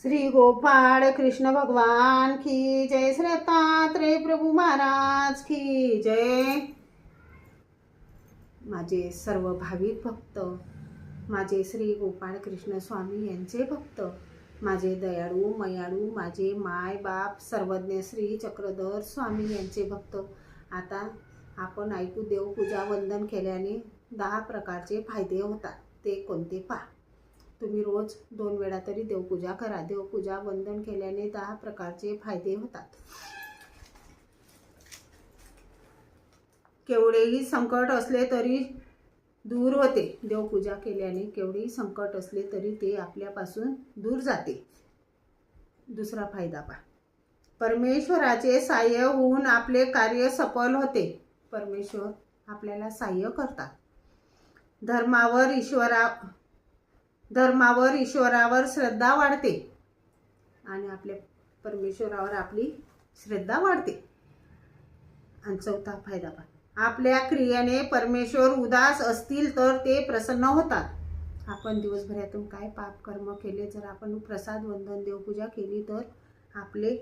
श्री गोपाळ कृष्ण भगवान की जय, श्री दत्तात्रेय प्रभू महाराज की जय। माझे सर्व भाविक भक्त, माझे श्री गोपाळ कृष्ण स्वामी यांचे भक्त, माझे दयाळू मयाळू, माझे माय बाप सर्वज्ञ श्री चक्रधर स्वामी यांचे भक्त, आता आपण ऐकू देवपूजा वंदन केल्याने 10 प्रकारचे फायदे होतात। ते कोणते पहा। तुम्ही रोज 2 वेळा तरी देवपूजा करा। देवपूजा वंदन केल्याने 10 प्रकारचे फायदे होतात। केवढेही संकट असले तरी दूर होते। देवपूजा केल्याने केवढेही संकट असले तरी ते आपल्यापासून दूर जाते। दुसरा फायदा पहा। परमेश्वराचे सहाय्य होऊन आपले कार्य सफल होते। परमेश्वर आपल्याला सहाय्य करतात। धर्मावर ईश्वरावर श्रद्धा वाढते आणि आपल्या परमेश्वरावर आपली श्रद्धा वाढते। आणि चौथा फायदा पहा। आपल्या क्रियेने परमेश्वर उदास असतील तर ते प्रसन्न होतात। आपण दिवसभरातून काय पाप कर्म केले, जर आपण प्रसाद वंदन देवपूजा केली तर आपले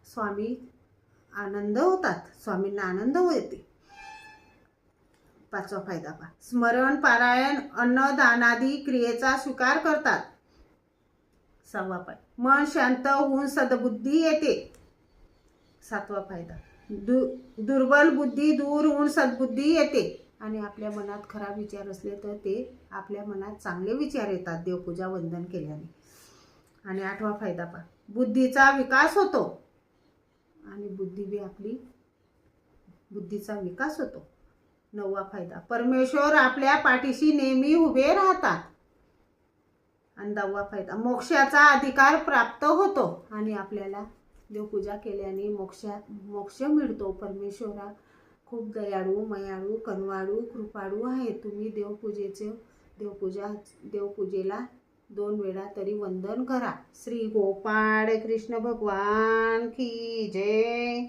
स्वामी आनंद होतात, स्वामींना आनंद होते। 5वा फायदा पहा। स्मरण पारायण अन्नदानादी क्रियेचा स्वीकार करतात। 6वा फायदा, मन शांत होऊन सद्बुद्धी येते। 7वा फायदा, दुर्बल बुद्धी दूर होऊन सद्बुद्धी येते आणि आपल्या मनात खराब विचार असले तर ते आपल्या मनात चांगले विचार येतात देवपूजा वंदन केल्याने। आणि 8वा फायदा पहा। बुद्धीचा विकास होतो आणि बुद्धीचा विकास होतो। 9वा फायदा, परमेश्वर आपल्या पाठीशी नेहमी उभे राहतात। आणि 10वा फायदा, मोक्षाचा अधिकार प्राप्त होतो आणि आपल्याला देवपूजा केल्याने मोक्ष मिळतो। परमेश्वरा खूप दयाळू मयाळू करुणाळू कृपाळू आहे। तुम्ही देवपूजेला 2 वेळा तरी वंदन करा। श्री गोपाळ कृष्ण भगवान की जय।